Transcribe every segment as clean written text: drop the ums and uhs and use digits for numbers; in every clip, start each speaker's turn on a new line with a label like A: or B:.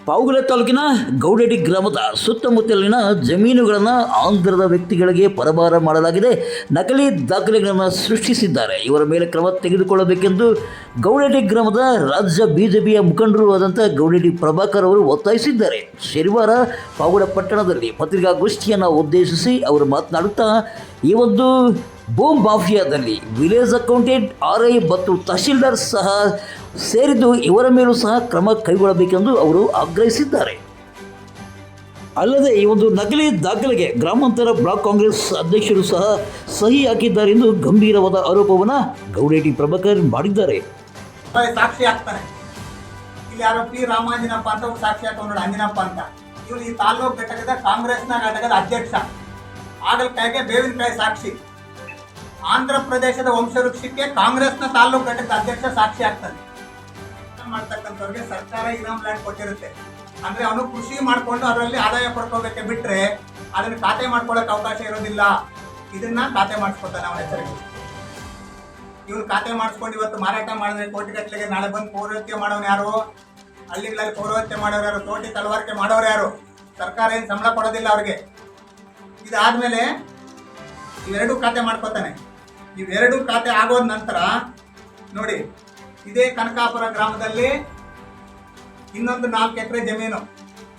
A: ಪಾವಗಡ ತಾಲೂಕಿನ ಗೌಡೇಡಿ ಗ್ರಾಮದ ಸುತ್ತಮುತ್ತಲಿನ ಜಮೀನುಗಳನ್ನು ಆಂಧ್ರದ ವ್ಯಕ್ತಿಗಳಿಗೆ ಪರಭಾರ ಮಾಡಲಾಗಿದೆ. ನಕಲಿ ದಾಖಲೆಗಳನ್ನು ಸೃಷ್ಟಿಸಿದ್ದಾರೆ. ಇವರ ಮೇಲೆ ಕ್ರಮ ತೆಗೆದುಕೊಳ್ಳಬೇಕೆಂದು ಗೌಡೇಡಿ ಗ್ರಾಮದ ರಾಜ್ಯ ಬಿಜೆಪಿಯ ಮುಖಂಡರು ಆದಂಥ ಗೌಡೇಡಿ ಪ್ರಭಾಕರ್ ಅವರು ಒತ್ತಾಯಿಸಿದ್ದಾರೆ. ಶನಿವಾರ ಪಾವಗಡ ಪಟ್ಟಣದಲ್ಲಿ ಪತ್ರಿಕಾಗೋಷ್ಠಿಯನ್ನು ಉದ್ದೇಶಿಸಿ ಅವರು ಮಾತನಾಡುತ್ತಾ ಈ ಒಂದು ಭೂಮಿ ಮಾಫಿಯಾದಲ್ಲಿ ವಿಲೇಜ್ ಅಕೌಂಟೆಂಟ್ RI ಮತ್ತು ತಹಶೀಲ್ದಾರ್ ಸಹ ಸೇರಿದ್ದು ಇವರ ಮೇಲೂ ಸಹ ಕ್ರಮ ಕೈಗೊಳ್ಳಬೇಕೆಂದು ಅವರು ಆಗ್ರಹಿಸಿದ್ದಾರೆ. ಅಲ್ಲದೆ ಈ ಒಂದು ನಕಲಿ ದಾಖಲೆಗೆ ಗ್ರಾಮಾಂತರ ಬ್ಲಾಕ್ ಕಾಂಗ್ರೆಸ್ ಅಧ್ಯಕ್ಷರು ಸಹ ಸಹಿ ಹಾಕಿದ್ದಾರೆ ಎಂದು ಗಂಭೀರವಾದ ಆರೋಪವನ್ನು ಗೌಡೇಡಿ ಪ್ರಭಾಕರ್ ಮಾಡಿದ್ದಾರೆ.
B: ಸಾಕ್ಷಿ ಆಗ್ತಾನೆ. ಇಲ್ಲಿ ಯಾರೋ P. ರಾಮಾಂಜನಪ್ಪ ಅಂತ ಒಬ್ಬ ಸಾಕ್ಷಿ ಹಾಕೊಂಡು ನೋಡಿ, ಅಂಜನಪ್ಪ ಅಂತ. ಇವನು ಈ ತಾಲೂಕು ಘಟಕದ ಕಾಂಗ್ರೆಸ್ನ ಘಟಕದ ಅಧ್ಯಕ್ಷ. ಆಗಲಕಾಯಿಗೆ ಬೇವಿನಕಾಯಿ ಸಾಕ್ಷಿ. ಆಂಧ್ರ ಪ್ರದೇಶದ ವಂಶವೃಕ್ಷಕ್ಕೆ ಕಾಂಗ್ರೆಸ್ನ ತಾಲೂಕು ಘಟಕದ ಅಧ್ಯಕ್ಷ ಸಾಕ್ಷಿ ಆಗ್ತಾನೆ. ಮಾಡ್ತಕ್ಕಂಥವ್ರಿಗೆ ಸರ್ಕಾರ ಇನಾಮ್ ಲ್ಯಾಂಡ್ ಕೊಟ್ಟಿರುತ್ತೆ. ಅಂದ್ರೆ ಅವನು ಕೃಷಿ ಮಾಡ್ಕೊಂಡು ಅದರಲ್ಲಿ ಆದಾಯ ಪಡ್ಕೋಬೇಕೆ ಬಿಟ್ರೆ ಅದನ್ನ ಖಾತೆ ಮಾಡ್ಕೊಳ್ಳೋಕೆ ಅವಕಾಶ ಇರೋದಿಲ್ಲ. ಇದನ್ನ ಖಾತೆ ಮಾಡಿಸ್ಕೊತಾನೆ ಅವನ ಹೆಸರಿಗೆ. ಇವನು ಖಾತೆ ಮಾಡಿಸ್ಕೊಂಡು ಇವತ್ತು ಮಾರಾಟ ಮಾಡಿದ್ರೆ ಕೋಟಿಗಟ್ಟಲೆಗೆ, ನಾಳೆ ಬಂದು ಪೌರತ್ಯ ಮಾಡೋನು ಯಾರು? ಹಳ್ಳಿಗಳಲ್ಲಿ ಪೌರತ್ಯ ಮಾಡೋರು ಯಾರು? ತೋಟಿ ತಲವಾರಿಕೆ ಮಾಡೋರು ಯಾರು? ಸರ್ಕಾರ ಏನು ಸಂಬಳ ಕೊಡೋದಿಲ್ಲ ಅವ್ರಿಗೆ. ಇದಾದ್ಮೇಲೆ ಇವೆರಡೂ ಖಾತೆ ಮಾಡ್ಕೋತಾನೆ. ಇವೆರಡೂ ಖಾತೆ ಆಗೋದ ನಂತರ ನೋಡಿ, ಇದೇ ಕನಕಾಪುರ ಗ್ರಾಮದಲ್ಲಿ ಇನ್ನೊಂದು 4 ಎಕರೆ ಜಮೀನು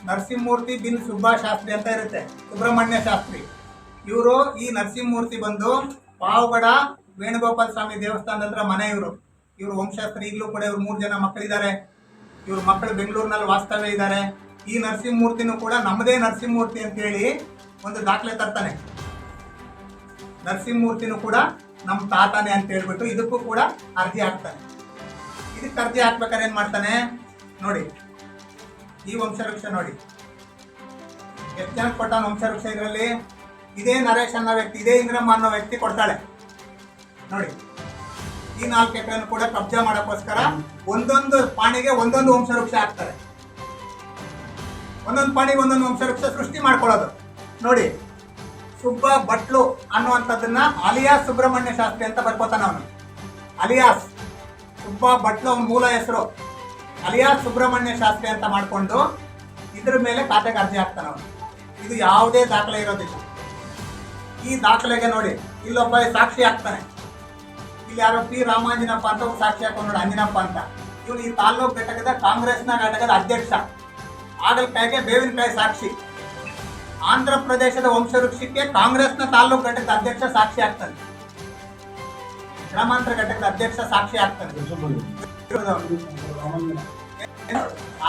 B: ನರಸಿಂಹಮೂರ್ತಿ ಬಿನ್ ಸುಬ್ಬಾ ಶಾಸ್ತ್ರಿ ಅಂತ ಇರುತ್ತೆ, ಸುಬ್ರಹ್ಮಣ್ಯ ಶಾಸ್ತ್ರಿ. ಇವರು ಈ ನರಸಿಂಹಮೂರ್ತಿ ಬಂದು ಪಾವಗಡ ವೇಣುಗೋಪಾಲ ಸ್ವಾಮಿ ದೇವಸ್ಥಾನದ ಹತ್ರ ಮನೆ ಇವರು ವಂಶಾಸ್ತ್ರಿ. ಈಗಲೂ ಕೂಡ ಇವ್ರು 3 ಜನ ಮಕ್ಕಳಿದ್ದಾರೆ. ಇವ್ರ ಮಕ್ಕಳು ಬೆಂಗಳೂರಿನಲ್ಲಿ ವಾಸ್ತವ್ಯ ಇದ್ದಾರೆ. ಈ ನರಸಿಂಹಮೂರ್ತಿನೂ ಕೂಡ ನಮ್ಮದೇ ನರಸಿಂಹಮೂರ್ತಿ ಅಂತೇಳಿ ಒಂದು ದಾಖಲೆ ತರ್ತಾನೆ. ನರಸಿಂಹಮೂರ್ತಿನೂ ಕೂಡ ನಮ್ಮ ತಾತನೇ ಅಂತ ಹೇಳ್ಬಿಟ್ಟು ಇದಕ್ಕೂ ಕೂಡ ಅರ್ಜಿ ಹಾಕ್ತಾನೆ. ಇದಕ್ಕೆ ಅರ್ಜಿ ಹಾಕ್ಬೇಕಾದ್ರೆ ಏನ್ ಮಾಡ್ತಾನೆ ನೋಡಿ, ಈ ವಂಶವೃಕ್ಷ ನೋಡಿ ಎಷ್ಟು ಜನಕ್ಕೆ ಕೊಟ್ಟಾನ ವಂಶವೃಕ್ಷ. ಇದರಲ್ಲಿ ಇದೇ ನರೇಶ್ ಅನ್ನೋ ವ್ಯಕ್ತಿ, ಇದೇ ಇಂದ್ರಮ್ಮ ಅನ್ನೋ ವ್ಯಕ್ತಿ ಕೊಡ್ತಾಳೆ ನೋಡಿ. ಈ 4 ಎಕರೆಯನ್ನು ಕೂಡ ಕಬ್ಜಾ ಮಾಡೋಕ್ಕೋಸ್ಕರ ಒಂದೊಂದು ಪಾಣಿಗೆ ಒಂದೊಂದು ವಂಶವೃಕ್ಷ ಹಾಕ್ತಾರೆ. ಒಂದೊಂದು ಪಾಣಿಗೆ ಒಂದೊಂದು ವಂಶವೃಕ್ಷ ಸೃಷ್ಟಿ ಮಾಡ್ಕೊಳ್ಳೋದು ನೋಡಿ. ಸುಬ್ಬ ಭಟ್ಲು ಅನ್ನುವಂಥದ್ದನ್ನ ಅಲಿಯಾಸ್ ಸುಬ್ರಹ್ಮಣ್ಯ ಶಾಸ್ತ್ರಿ ಅಂತ ಬರ್ಕೋತಾನ ಅವನು. ಅಲಿಯಾಸ್ ಸುಬ್ಬ ಭಟ್ಲು ಅವನ ಮೂಲ ಹೆಸರು. ಅಲಿಯಾಸ್ ಸುಬ್ರಹ್ಮಣ್ಯ ಶಾಸ್ತ್ರಿ ಅಂತ ಮಾಡಿಕೊಂಡು ಇದ್ರ ಮೇಲೆ ಖಾತೆಗೆ ಅರ್ಜಿ ಹಾಕ್ತಾನ ಅವನು. ಇದು ಯಾವುದೇ ದಾಖಲೆ ಇರೋದಿಲ್ಲ. ಈ ದಾಖಲೆಗೆ ನೋಡಿ, ಇಲ್ಲೊಬ್ಬ ಸಾಕ್ಷಿ ಹಾಕ್ತಾನೆ. ಇಲ್ಲಿ ಯಾರೋ P. ರಾಮಾಂಜನಪ್ಪ ಅಂತ ಒಬ್ಬ ಸಾಕ್ಷಿ ಹಾಕೊಂಡು ನೋಡಿ, ಅಂಜನಪ್ಪ ಅಂತ. ಇವನು ಈ ತಾಲೂಕು ಘಟಕದ ಕಾಂಗ್ರೆಸ್ನ ಘಟಕದ ಅಧ್ಯಕ್ಷ. ಆಗಲಕಾಯಿಗೆ ಬೇವಿನಕಾಯಿ ಸಾಕ್ಷಿ. ಆಂಧ್ರ ಪ್ರದೇಶದ ವಂಶವೃಕ್ಷಕ್ಕೆ ಕಾಂಗ್ರೆಸ್ನ ತಾಲೂಕು ಘಟಕದ ಅಧ್ಯಕ್ಷ ಸಾಕ್ಷಿ ಆಗ್ತಾನೆ. ಗ್ರಾಮಾಂತರ ಘಟಕದ ಅಧ್ಯಕ್ಷ ಸಾಕ್ಷಿ ಆಗ್ತಾನೆ.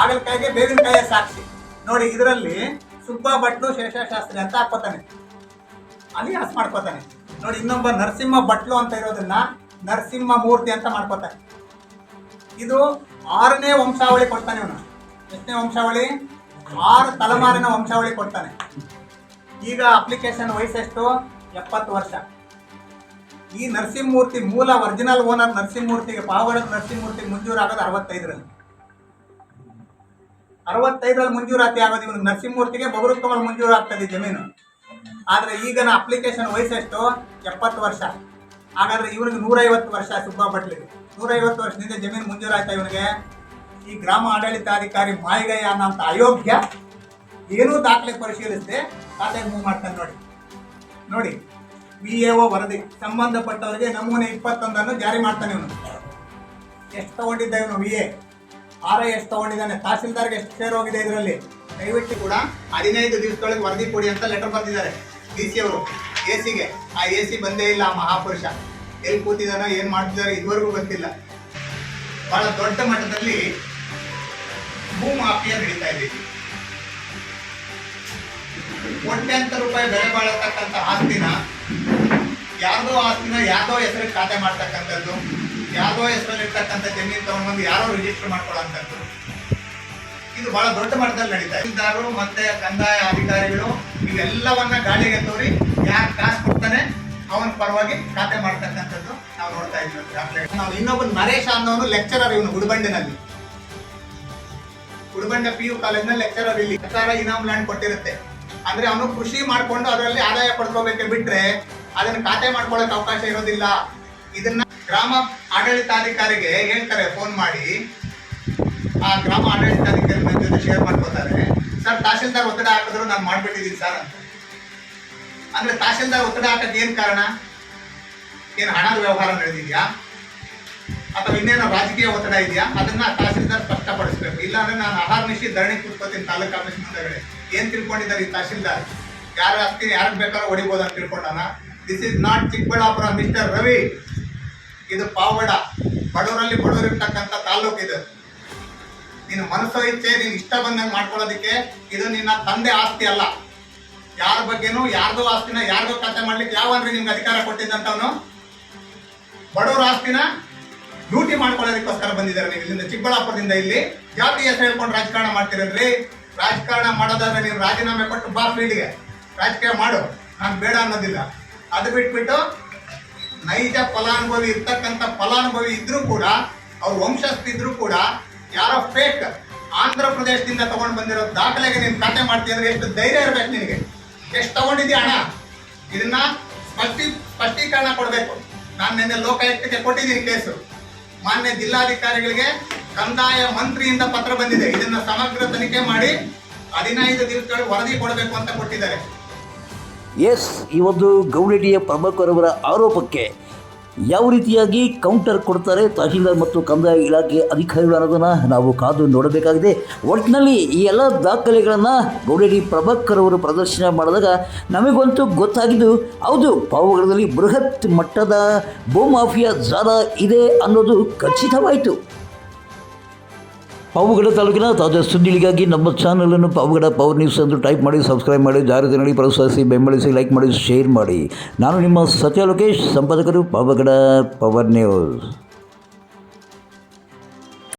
B: ಆಗಲಕಾಯಿಗೆ ಬೇವಿನಕಾಯಿಯ ಸಾಕ್ಷಿ ನೋಡಿ. ಇದರಲ್ಲಿ ಸುಬ್ಬ ಭಟ್ಲು ಶೇಷಶಾಸ್ತ್ರಿ ಅಂತ ಹಾಕೋತಾನೆ, ಅಲಿಯಾಸ್ ಮಾಡ್ಕೋತಾನೆ ನೋಡಿ. ಇನ್ನೊಬ್ಬ ನರಸಿಂಹ ಭಟ್ಲು ಅಂತ ಇರೋದನ್ನ ನರಸಿಂಹ ಮೂರ್ತಿ ಅಂತ ಮಾಡ್ಕೋತಾನೆ. ಇದು 6ನೇ ವಂಶಾವಳಿ ಕೊಡ್ತಾನೆ ಇವನು. ಎಷ್ಟನೇ ವಂಶಾವಳಿ? 6 ತಲೆಮಾರಿನ ವಂಶಾವಳಿ ಕೊಡ್ತಾನೆ. ಈಗ ಅಪ್ಲಿಕೇಶನ್ ವಯಸ್ಸೆಷ್ಟು? 70 ವರ್ಷ. ಈ ನರಸಿಂಹಮೂರ್ತಿ ಮೂಲ ಒರಿಜಿನಲ್ ಓನರ್ ನರಸಿಂಹಮೂರ್ತಿಗೆ, ಪಾವಗಡದ ನರಸಿಂಹಮೂರ್ತಿಗೆ ಮಂಜೂರಾಗೋದು 65ರಲ್ಲಿ. 65ರಲ್ಲಿ ಮಂಜೂರಾತಿ ಆಗೋದು ಇವನು. ನರಸಿಂಹಮೂರ್ತಿಗೆ ಬಗರುತ್ತಮಲ್ಲಿ ಮಂಜೂರಾಗ್ತದೆ ಜಮೀನು. ಆದರೆ ಈಗನ ಅಪ್ಲಿಕೇಶನ್ ವಯಸ್ಸೆಷ್ಟು? 70 ವರ್ಷ. ಹಾಗಾದ್ರೆ ಇವನಿಗೆ 150 ವರ್ಷ. ಸುಬ್ಬ ಭಟ್ಲಿಗೆ 150 ವರ್ಷದಿಂದ ಜಮೀನು ಮಂಜೂರಾಯ್ತಾ ಇವನಿಗೆ? ಈ ಗ್ರಾಮ ಆಡಳಿತಾಧಿಕಾರಿ ಮಾಯಿಗಯ್ಯ ಅನ್ನೋಂಥ ಅಯೋಗ್ಯ ಏನೂ ದಾಖಲೆ ಪರಿಶೀಲಿಸದೆ ಖಾತೆಗೆ ಮೂವ್ ಮಾಡ್ತಾನೆ ನೋಡಿ. ನೋಡಿ, VAO ವರದಿ ಸಂಬಂಧಪಟ್ಟವರಿಗೆ ನಮೂನೆ 21 ಜಾರಿ ಮಾಡ್ತಾನೆ ಇವನು. ಎಷ್ಟು ತಗೊಂಡಿದ್ದ ಇವನು? VA RI ಎಷ್ಟು ತಗೊಂಡಿದ್ದಾನೆ? ತಹಸೀಲ್ದಾರ್ಗೆ ಎಷ್ಟು ಶೇರ್ ಹೋಗಿದೆ ಇದರಲ್ಲಿ? ದಯವಿಟ್ಟು ಕೂಡ 15 ದಿವಸದೊಳಗೆ ವರದಿ ಕೊಡಿ ಅಂತ ಲೆಟರ್ ಬಂದಿದ್ದಾರೆ DC ಅವರು AC ಗೆ. ಆ AC ಬಂದೇ ಇಲ್ಲ. ಆ ಮಹಾಪುರುಷ ಎಲ್ಲಿ ಕೂತಿದ್ದಾನೋ, ಏನು ಮಾಡ್ತಿದ್ದಾರೋ ಇದುವರೆಗೂ ಗೊತ್ತಿಲ್ಲ. ಬಹಳ ದೊಡ್ಡ ಮಟ್ಟದಲ್ಲಿ ಭೂ ಮಾಫಿಯಾ ನಡೀತಾ ಇದೆ. ಕೋಟ್ಯಾಂತರ ರೂಪಾಯಿ ಬೆಲೆ ಬಾಳತಕ್ಕಂಥ ಆಸ್ತಿನ ಯಾರ್ದೋ ಹೆಸರಿಗೆ ಖಾತೆ ಮಾಡ್ತಕ್ಕಂಥದ್ದು, ಯಾರ್ದೋ ಹೆಸರಲ್ಲಿ ಇರ್ತಕ್ಕಂಥ ಜಮೀನು ತಗೊಂಡ್ಬಂದು ಯಾರೋ ರಿಜಿಸ್ಟರ್ ಮಾಡ್ಕೊಳ್ಳೋಂಥದ್ದು, ಇದು ಬಹಳ ದೊಡ್ಡ ಮಟ್ಟದಲ್ಲಿ ನಡೀತಾ ಇದೆ. ತಹಸೀಲ್ದಾರರು ಮತ್ತೆ ಕಂದಾಯ ಅಧಿಕಾರಿಗಳು ಇವೆಲ್ಲವನ್ನ ಗಾಳಿಗೆ ತೋರಿ ಯಾರು ಕಾಸು ಕೊಡ್ತಾನೆ ಅವನ ಪರವಾಗಿ ಖಾತೆ ಮಾಡ್ತಕ್ಕಂಥದ್ದು ನಾವು ನೋಡ್ತಾ ಇದ್ದೀವಿ. ನಾವು ಇನ್ನೊಬ್ಬ ನರೇಶ ಅನ್ನೋನು ಲೆಕ್ಚರರ್ ಇವನು ಗುಡಿಬಂಡೆನಲ್ಲಿ. ಗುಡಿಬಂಡೆ PU ಕಾಲೇಜ್ನಲ್ಲಿ ಲೆಕ್ಚರರ್. ಇಲ್ಲಿ ಸರ್ಕಾರ ಇನಾಮ್ ಲ್ಯಾಂಡ್ ಕೊಟ್ಟಿರುತ್ತೆ. ಅಂದ್ರೆ ಅವನು ಕೃಷಿ ಮಾಡ್ಕೊಂಡು ಅದರಲ್ಲಿ ಆದಾಯ ಪಡ್ಕೋಬೇಕೆ ಬಿಟ್ರೆ ಅದನ್ನ ಖಾತೆ ಮಾಡ್ಕೊಳ್ಳೋಕೆ ಅವಕಾಶ ಇರೋದಿಲ್ಲ. ಇದನ್ನ ಗ್ರಾಮ ಆಡಳಿತಾಧಿಕಾರಿಗೆ ಹೇಳ್ತಾರೆ ಫೋನ್ ಮಾಡಿ. ಆ ಗ್ರಾಮ ಆಡಳಿತಾಧಿಕಾರಿ ಜೊತೆ ಶೇರ್ ಮಾಡ್ಕೋತಾರೆ. ತಹಶೀಲ್ದಾರ್ ಒತ್ತಡ ಹಾಕಿದ್ರು ನಾನು ಮಾಡ್ಬಿಟ್ಟಿದ್ದೀನಿ ಸರ್ ಅಂತ. ಅಂದ್ರೆ ತಹಶೀಲ್ದಾರ್ ಒತ್ತಡ ಹಾಕಕ್ಕೆ ಏನ್ ಕಾರಣ? ಏನು ಹಣದ ವ್ಯವಹಾರ ನಡೆದಿದ್ಯಾ ಅಥವಾ ಇನ್ನೇನೋ ರಾಜಕೀಯ ಒತ್ತಡ ಇದೆಯಾ? ಅದನ್ನ ತಹಶೀಲ್ದಾರ್ ಸ್ಪಷ್ಟಪಡಿಸ್ಬೇಕು. ಇಲ್ಲಾಂದ್ರೆ ನಾನು ಅಹರ್ನಿಶಿ ಧರಣಿ ಕೂತ್ಕೋತೀನಿ ತಾಲೂಕು ಆಫೀಸ್ ಮುಂದೆಗಡೆ. ಏನ್ ತಿಳ್ಕೊಂಡಿದ್ದಾರೆ ಈ ತಹಶೀಲ್ದಾರ್? ಯಾರ ಆಸ್ತಿ ಯಾರಿಗೆ ಬೇಕಾದ್ರೂ ಹೊಡಿಬೋದು ಅಂತ ತಿಳ್ಕೊಂಡಾನ? This is not Chikkaballapur mister Ravi. ಇದು ಪಾವಗಡ, ಬಡವರಲ್ಲಿ ಬಡವರಿರ್ತಕ್ಕಂಥ ತಾಲೂಕು ಇದು. ನೀನು ಮನಸ್ಸೋ ಇಚ್ಛೆ ನೀನು ಇಷ್ಟ ಬಂದಂಗೆ ಮಾಡ್ಕೊಳ್ಳೋದಕ್ಕೆ ಇದು ನಿನ್ನ ತಂದೆ ಆಸ್ತಿ ಅಲ್ಲ. ಯಾರ ಬಗ್ಗೆನೂ ಯಾರ್ದೋ ಆಸ್ತಿನ ಯಾರ್ದೋ ಖಾತೆ ಮಾಡ್ಲಿಕ್ಕೆ ಯಾವನ್ರಿ ನಿಮ್ಗೆ ಅಧಿಕಾರ ಕೊಟ್ಟಿದ್ದಂತವನು? ಬಡವರ ಆಸ್ತಿನ ಲೂಟಿ ಮಾಡ್ಕೊಳ್ಳೋದಕ್ಕೋಸ್ಕರ ಬಂದಿದ್ದಾರೆ ನೀವು ಇಲ್ಲಿಂದ ಚಿಕ್ಕಬಳ್ಳಾಪುರದಿಂದ. ಇಲ್ಲಿ ಜಾತಿ ಹೆಸರು ಹೇಳ್ಕೊಂಡು ರಾಜಕಾರಣ ಮಾಡ್ತೀರಲ್ರಿ. ರಾಜಕಾರಣ ಮಾಡೋದಾದ್ರೆ ನೀವು ರಾಜೀನಾಮೆ ಕೊಟ್ಟು ಬಾ ಫೀಲ್ಡ್ಗೆ ರಾಜಕೀಯ ಮಾಡು, ನಾನು ಬೇಡ ಅನ್ನೋದಿಲ್ಲ. ಅದು ಬಿಟ್ಬಿಟ್ಟು ನೈಜ ಫಲಾನುಭವಿ ಇರ್ತಕ್ಕಂಥ ಫಲಾನುಭವಿ ಇದ್ರೂ ಕೂಡ, ಅವ್ರ ವಂಶಸ್ಥಿದ್ರು ಕೂಡ ಯಾರೋ ಫೇಕ್ ಆಂಧ್ರ ಪ್ರದೇಶದಿಂದ ತಗೊಂಡು ಬಂದಿರೋ ದಾಖಲೆಗೆ ನೀನು ಖಾತೆ ಮಾಡ್ತೀಯಂದ್ರೆ ಎಷ್ಟು ಧೈರ್ಯ ಇರ್ಬೇಕು ನಿನಗೆ? ಎಷ್ಟು ತಗೊಂಡಿದ್ಯಾ ಹಣ? ಇದನ್ನ ಸ್ಪಷ್ಟೀಕರಣ ಕೊಡಬೇಕು. ನಾನು ನಿನ್ನೆ ಲೋಕಾಯುಕ್ತಕ್ಕೆ ಕೊಟ್ಟಿದ್ದೀನಿ ಕೇಸು. ಮಾನ್ಯ ಜಿಲ್ಲಾಧಿಕಾರಿಗಳಿಗೆ ಕಂದಾಯ ಮಂತ್ರಿಯಿಂದ ಪತ್ರ ಬಂದಿದೆ. ಇದನ್ನ ಸಮಗ್ರ ತನಿಖೆ ಮಾಡಿ 15 ದಿವಸಗಳು ವರದಿ ಕೊಡಬೇಕು ಅಂತ ಕೊಟ್ಟಿದ್ದಾರೆ.
A: ಎಸ್, ಈ ಒಂದು ಗೌಡೇಟಿಯ ಪ್ರಭಾಕರ್ ಅವರ ಆರೋಪಕ್ಕೆ ಯಾವ ರೀತಿಯಾಗಿ ಕೌಂಟರ್ ಕೊಡ್ತಾರೆ ತಹಶೀಲ್ದಾರ್ ಮತ್ತು ಕಂದಾಯ ಇಲಾಖೆ ಅಧಿಕಾರಿಗಳು ಅನ್ನೋದನ್ನು ನಾವು ಕಾದು ನೋಡಬೇಕಾಗಿದೆ. ಒಟ್ಟಿನಲ್ಲಿ ಈ ಎಲ್ಲ ದಾಖಲೆಗಳನ್ನು ಗೌಡೇಟಿ ಪ್ರಭಾಕರ್ ಅವರು ಪ್ರದರ್ಶನ ಮಾಡಿದಾಗ ನಮಗಂತೂ ಗೊತ್ತಾಗಿದ್ದು, ಹೌದು, ಪಾವಗಡದಲ್ಲಿ ಬೃಹತ್ ಮಟ್ಟದ ಭೂಮಾಫಿಯಾ ಜಾಲ ಇದೆ ಅನ್ನೋದು ಖಚಿತವಾಯಿತು. ಪಾವಗಡ ತಾಲೂಕಿನ ತಾಜಾ ಸುದ್ದಿಗಳಿಗಾಗಿ ನಮ್ಮ ಚಾನಲನ್ನು ಪಾವಗಡ ಪವರ್ ನ್ಯೂಸ್ ಎಂದು ಟೈಪ್ ಮಾಡಿ, ಸಬ್ಸ್ಕ್ರೈಬ್ ಮಾಡಿ, ಜಾರಿಗೆ ನೋಡಿ, ಪ್ರೋತ್ಸಾಹಿಸಿ, ಬೆಂಬಲಿಸಿ, ಲೈಕ್ ಮಾಡಿ, ಶೇರ್ ಮಾಡಿ. ನಾನು ನಿಮ್ಮ ಸತ್ಯ ಲೋಕೇಶ್, ಸಂಪಾದಕರು ಪಾವಗಡ ಪವರ್ ನ್ಯೂಸ್.